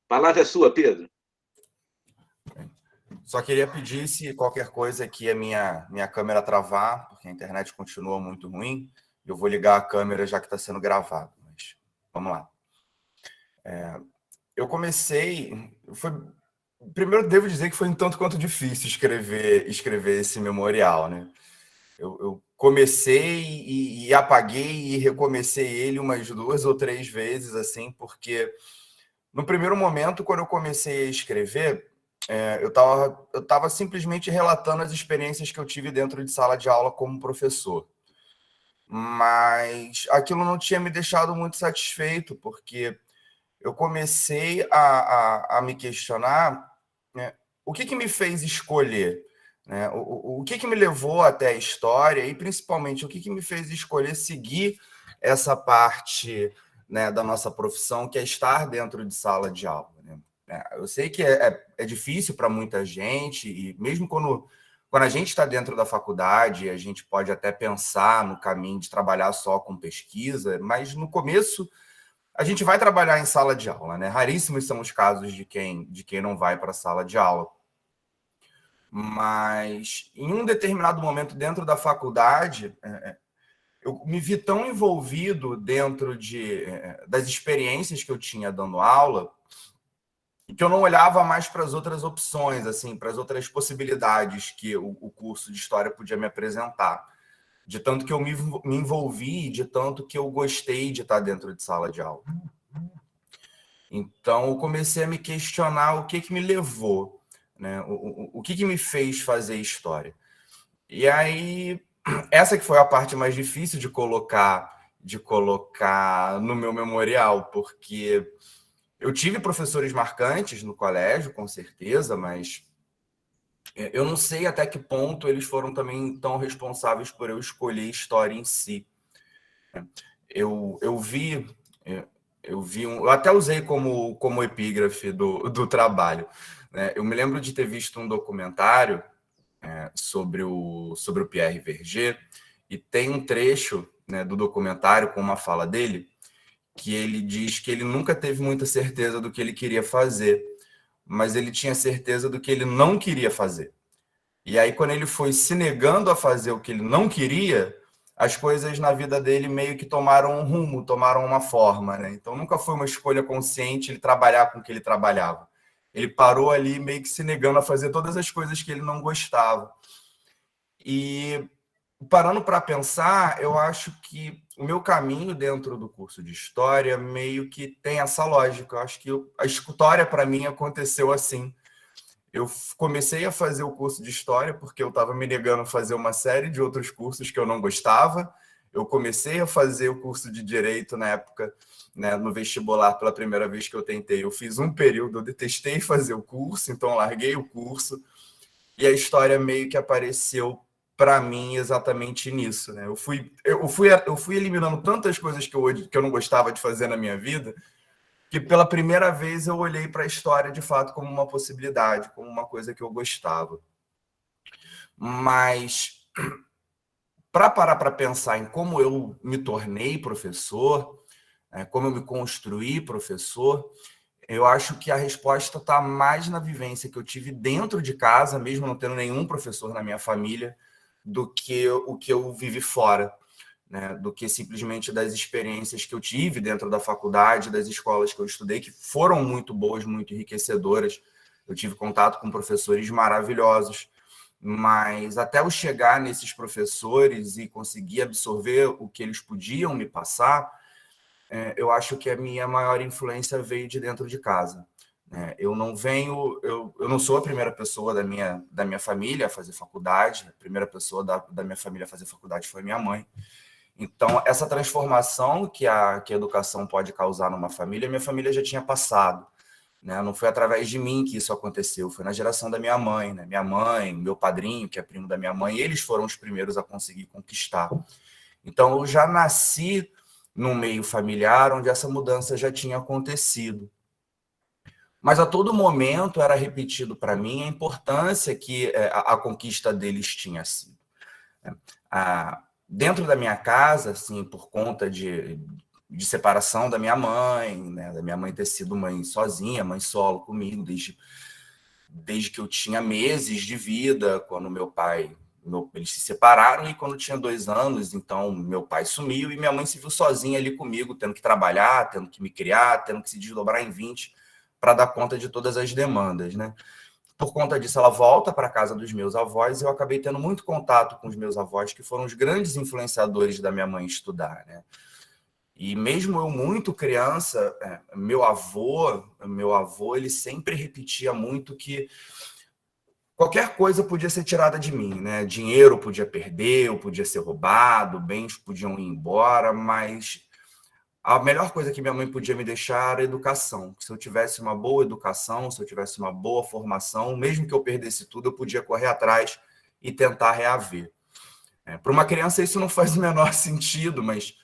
Palavra é sua, Pedro. Só queria pedir se qualquer coisa aqui a minha câmera travar, porque a internet continua muito ruim, eu vou ligar a câmera já que está sendo gravado. Mas vamos lá. Eu comecei... Primeiro, devo dizer que foi um tanto quanto difícil escrever esse memorial, né? Eu comecei e apaguei e recomecei ele umas 2 ou 3 vezes, assim, porque no primeiro momento, quando eu comecei a escrever, eu estava simplesmente relatando as experiências que eu tive dentro de sala de aula como professor. Mas aquilo não tinha me deixado muito satisfeito, porque eu comecei a me questionar, né, o que me fez escolher, né? O que me levou até a história e, principalmente, o que me fez escolher seguir essa parte, né, da nossa profissão, que é estar dentro de sala de aula, né? Eu sei que é difícil para muita gente, e mesmo quando a gente está dentro da faculdade, a gente pode até pensar no caminho de trabalhar só com pesquisa, mas no começo a gente vai trabalhar em sala de aula, né? Raríssimos são os casos de quem não vai para a sala de aula. Mas em um determinado momento dentro da faculdade, eu me vi tão envolvido dentro das experiências que eu tinha dando aula, que eu não olhava mais para as outras opções, assim, para as outras possibilidades que o curso de História podia me apresentar. De tanto que eu me envolvi, de tanto que eu gostei de estar dentro de sala de aula. Então, eu comecei a me questionar o que me levou, né? O que me fez fazer história. E aí, essa que foi a parte mais difícil de colocar no meu memorial, porque eu tive professores marcantes no colégio, com certeza, mas eu não sei até que ponto eles foram também tão responsáveis por eu escolher história em si. Eu vi eu até usei como epígrafe do trabalho, né? Eu me lembro de ter visto um documentário sobre o Pierre Verger, e tem um trecho, né, do documentário com uma fala dele, que ele diz que ele nunca teve muita certeza do que ele queria fazer, mas ele tinha certeza do que ele não queria fazer. E aí, quando ele foi se negando a fazer o que ele não queria, as coisas na vida dele meio que tomaram um rumo, tomaram uma forma, né? Então, nunca foi uma escolha consciente ele trabalhar com o que ele trabalhava. Ele parou ali meio que se negando a fazer todas as coisas que ele não gostava. E, parando para pensar, eu acho que o meu caminho dentro do curso de História meio que tem essa lógica. Eu acho que a história, para mim, aconteceu assim. Eu comecei a fazer o curso de História porque eu estava me negando a fazer uma série de outros cursos que eu não gostava. Eu comecei a fazer o curso de Direito na época, né, no vestibular, pela primeira vez que eu tentei. Eu fiz um período, eu detestei fazer o curso, então larguei o curso. E a História meio que apareceu para mim exatamente nisso, né? Eu fui eliminando tantas coisas que eu não gostava de fazer na minha vida, que pela primeira vez eu olhei para a história de fato como uma possibilidade, como uma coisa que eu gostava. Mas para parar para pensar em como eu me tornei professor, como eu me construí professor, eu acho que a resposta está mais na vivência que eu tive dentro de casa, mesmo não tendo nenhum professor na minha família, do que o que eu vivi fora, né? Do que simplesmente das experiências que eu tive dentro da faculdade, das escolas que eu estudei, que foram muito boas, muito enriquecedoras. Eu tive contato com professores maravilhosos, mas até eu chegar nesses professores e conseguir absorver o que eles podiam me passar, eu acho que a minha maior influência veio de dentro de casa. Eu não sou a primeira pessoa da minha família a fazer faculdade. A primeira pessoa da minha família a fazer faculdade foi minha mãe. Então, essa transformação que a educação pode causar numa família, minha família já tinha passado, né? Não foi através de mim que isso aconteceu, foi na geração da minha mãe, né? Minha mãe, meu padrinho, que é primo da minha mãe, eles foram os primeiros a conseguir conquistar. Então, eu já nasci num meio familiar onde essa mudança já tinha acontecido. Mas a todo momento era repetido para mim a importância que a conquista deles tinha sido. Dentro da minha casa, assim, por conta de separação da minha mãe, né? Da minha mãe ter sido mãe sozinha, mãe solo comigo, desde que eu tinha meses de vida, quando eles se separaram, e quando eu tinha 2 anos, então meu pai sumiu e minha mãe se viu sozinha ali comigo, tendo que trabalhar, tendo que me criar, tendo que se desdobrar em 20 para dar conta de todas as demandas, né? Por conta disso, ela volta para a casa dos meus avós e eu acabei tendo muito contato com os meus avós, que foram os grandes influenciadores da minha mãe estudar, né? E mesmo eu muito criança, meu avô, ele sempre repetia muito que qualquer coisa podia ser tirada de mim, né? Dinheiro podia perder, eu podia ser roubado, bens podiam ir embora, mas a melhor coisa que minha mãe podia me deixar era a educação. Se eu tivesse uma boa educação, se eu tivesse uma boa formação, mesmo que eu perdesse tudo, eu podia correr atrás e tentar reaver. Para uma criança isso não faz o menor sentido, mas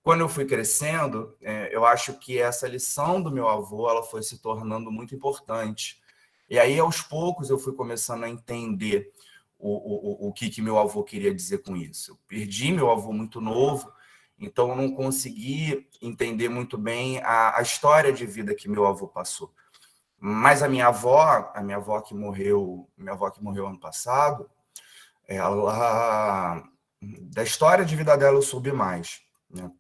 quando eu fui crescendo, eu acho que essa lição do meu avô ela foi se tornando muito importante. E aí, aos poucos, eu fui começando a entender o que meu avô queria dizer com isso. Eu perdi meu avô muito novo, então eu não consegui entender muito bem a história de vida que meu avô passou. Mas minha avó que morreu ano passado, ela, da história de vida dela eu soube mais, né?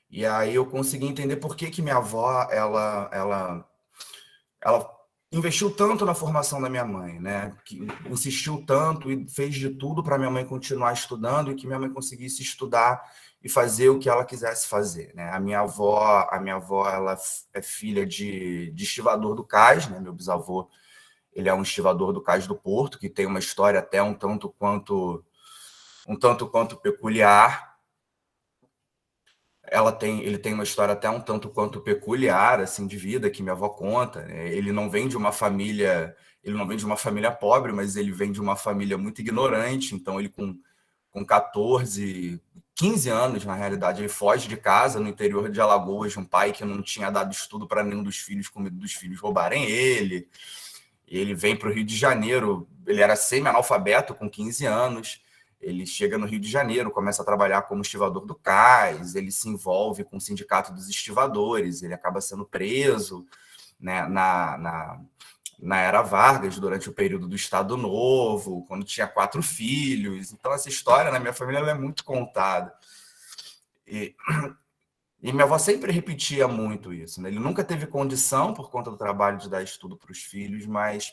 E aí eu consegui entender por que minha avó ela investiu tanto na formação da minha mãe, né? Que insistiu tanto e fez de tudo para minha mãe continuar estudando e que minha mãe conseguisse estudar e fazer o que ela quisesse fazer, né? A minha avó, ela é filha de estivador do cais, né? Meu bisavô, ele é um estivador do cais do Porto, que tem uma história até um tanto quanto peculiar. Ele tem uma história até um tanto quanto peculiar, assim, de vida, que minha avó conta, né? Ele não vem de uma família pobre, mas ele vem de uma família muito ignorante. Então ele com 14, 15 anos, na realidade, ele foge de casa no interior de Alagoas, de um pai que não tinha dado estudo para nenhum dos filhos, com medo dos filhos roubarem ele. E ele vem para o Rio de Janeiro, ele era semi-analfabeto com 15 anos. Ele chega no Rio de Janeiro, começa a trabalhar como estivador do cais, ele se envolve com o sindicato dos estivadores, ele acaba sendo preso, né, na era Vargas, durante o período do Estado Novo, quando tinha 4 filhos. Então, essa história na minha família ela é muito contada. E minha avó sempre repetia muito isso, né? Ele nunca teve condição, por conta do trabalho, de dar estudo para os filhos, mas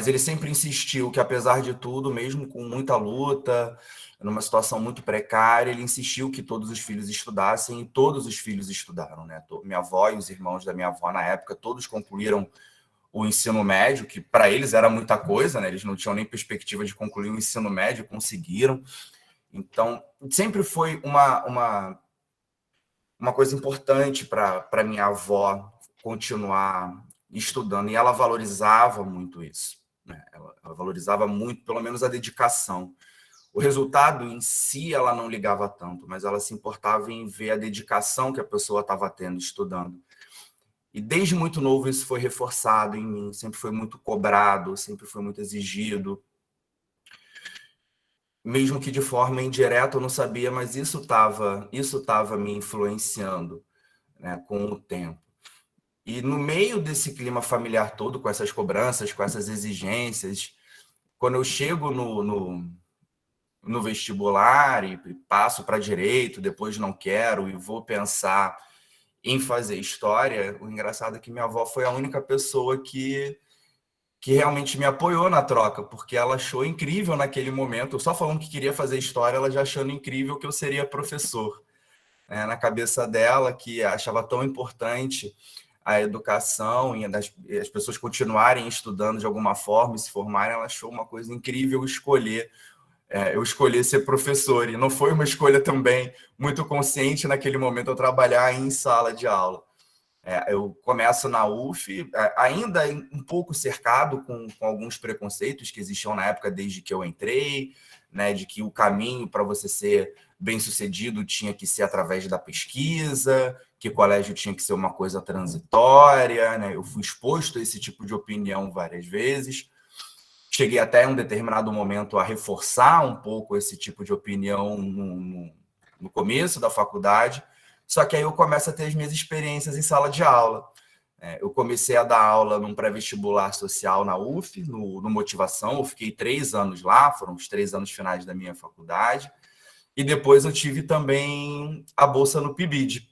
ele sempre insistiu que, apesar de tudo, mesmo com muita luta, numa situação muito precária, ele insistiu que todos os filhos estudassem, e todos os filhos estudaram, né? Minha avó e os irmãos da minha avó, na época, todos concluíram o ensino médio, que para eles era muita coisa, né? Eles não tinham nem perspectiva de concluir o ensino médio, conseguiram. Então, sempre foi uma coisa importante para minha avó continuar estudando, e ela valorizava muito isso, né? Ela valorizava muito, pelo menos, a dedicação. O resultado em si ela não ligava tanto, mas ela se importava em ver a dedicação que a pessoa estava tendo estudando. E desde muito novo isso foi reforçado em mim, sempre foi muito cobrado, sempre foi muito exigido, mesmo que de forma indireta eu não sabia, mas isso tava me influenciando, né, com o tempo. E no meio desse clima familiar todo, com essas cobranças, com essas exigências, quando eu chego no vestibular e passo para direito, depois não quero e vou pensar em fazer história, o engraçado é que minha avó foi a única pessoa que realmente me apoiou na troca, porque ela achou incrível naquele momento, eu só falando que queria fazer história, ela já achando incrível que eu seria professor, né? Na cabeça dela, que achava tão importante a educação e as pessoas continuarem estudando de alguma forma e se formarem, ela achou uma coisa incrível eu escolhi ser professor, e não foi uma escolha também muito consciente naquele momento eu trabalhar em sala de aula. Eu começo na UF, ainda um pouco cercado com alguns preconceitos que existiam na época desde que eu entrei, né, de que o caminho para você ser bem-sucedido tinha que ser através da pesquisa, que o colégio tinha que ser uma coisa transitória, né? Eu fui exposto a esse tipo de opinião várias vezes. Cheguei até em um determinado momento a reforçar um pouco esse tipo de opinião no começo da faculdade, só que aí eu começo a ter as minhas experiências em sala de aula. Eu comecei a dar aula num pré-vestibular social na UF, no Motivação, eu fiquei 3 anos lá, foram os 3 anos finais da minha faculdade, e depois eu tive também a bolsa no PIBID.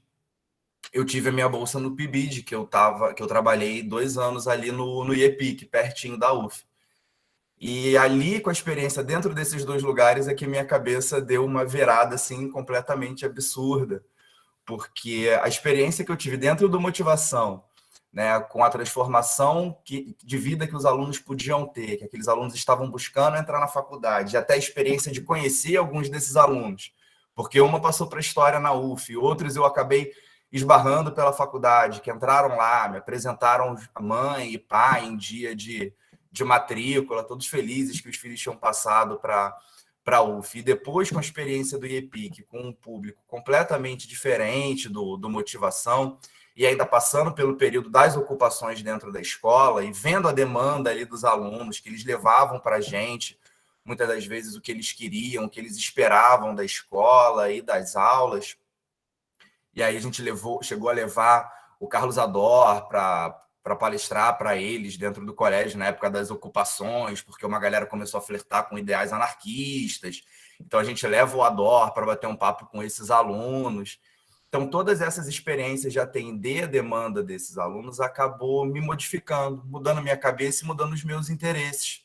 Eu tive a minha bolsa no PIBID, que eu trabalhei 2 anos ali no IEPIC, pertinho da UF. E ali, com a experiência dentro desses 2 lugares, é que minha cabeça deu uma virada assim completamente absurda, porque a experiência que eu tive dentro do Motivação, né, com a transformação de vida que os alunos podiam ter, que aqueles alunos estavam buscando entrar na faculdade, até a experiência de conhecer alguns desses alunos, porque uma passou para a história na UF, outros eu acabei esbarrando pela faculdade, que entraram lá, me apresentaram a mãe e pai em dia de matrícula, todos felizes que os filhos tinham passado para a UF. E depois, com a experiência do IEPIC, com um público completamente diferente do Motivação, e ainda passando pelo período das ocupações dentro da escola e vendo a demanda ali dos alunos, que eles levavam para a gente, muitas das vezes o que eles queriam, o que eles esperavam da escola e das aulas. E aí a gente chegou a levar o Carlos Ador para palestrar para eles dentro do colégio na época das ocupações, porque uma galera começou a flertar com ideais anarquistas. Então a gente leva o Ador para bater um papo com esses alunos. Então todas essas experiências de atender a demanda desses alunos acabou me modificando, mudando minha cabeça e mudando os meus interesses.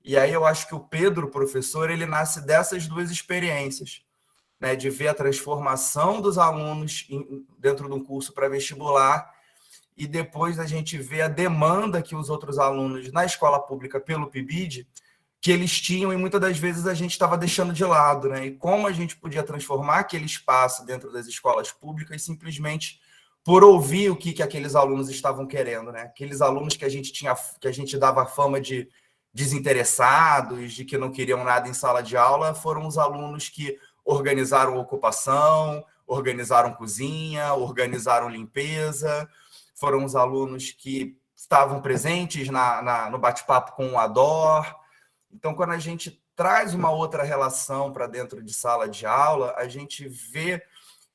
E aí eu acho que o Pedro, professor, ele nasce dessas 2 experiências, né, de ver a transformação dos alunos dentro de um curso pré-vestibular e depois a gente vê a demanda que os outros alunos na escola pública pelo PIBID, que eles tinham e muitas das vezes a gente estava deixando de lado, né? E como a gente podia transformar aquele espaço dentro das escolas públicas simplesmente por ouvir o que aqueles alunos estavam querendo, né? Aqueles alunos que a gente dava fama de desinteressados, de que não queriam nada em sala de aula, foram os alunos que organizaram ocupação, organizaram cozinha, organizaram limpeza, foram os alunos que estavam presentes no bate-papo com o Ador. Então, quando a gente traz uma outra relação para dentro de sala de aula, a gente vê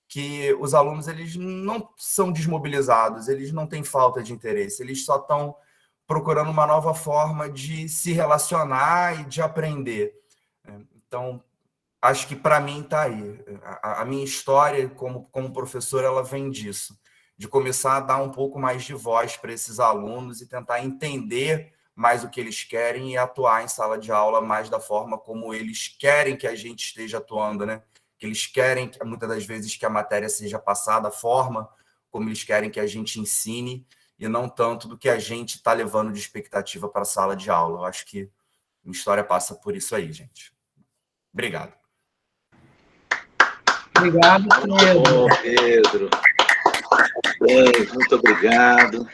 que os alunos eles não são desmobilizados, eles não têm falta de interesse, eles só estão procurando uma nova forma de se relacionar e de aprender. Então, acho que para mim está aí. A minha história como professor, ela vem disso, de começar a dar um pouco mais de voz para esses alunos e tentar entender mais o que eles querem e atuar em sala de aula mais da forma como eles querem que a gente esteja atuando, né? Que eles querem, muitas das vezes, que a matéria seja passada, a forma como eles querem que a gente ensine, e não tanto do que a gente está levando de expectativa para a sala de aula. Eu acho que a história passa por isso aí, gente. Obrigado. Obrigado, Pedro. Bom, Pedro. Bem, muito obrigado.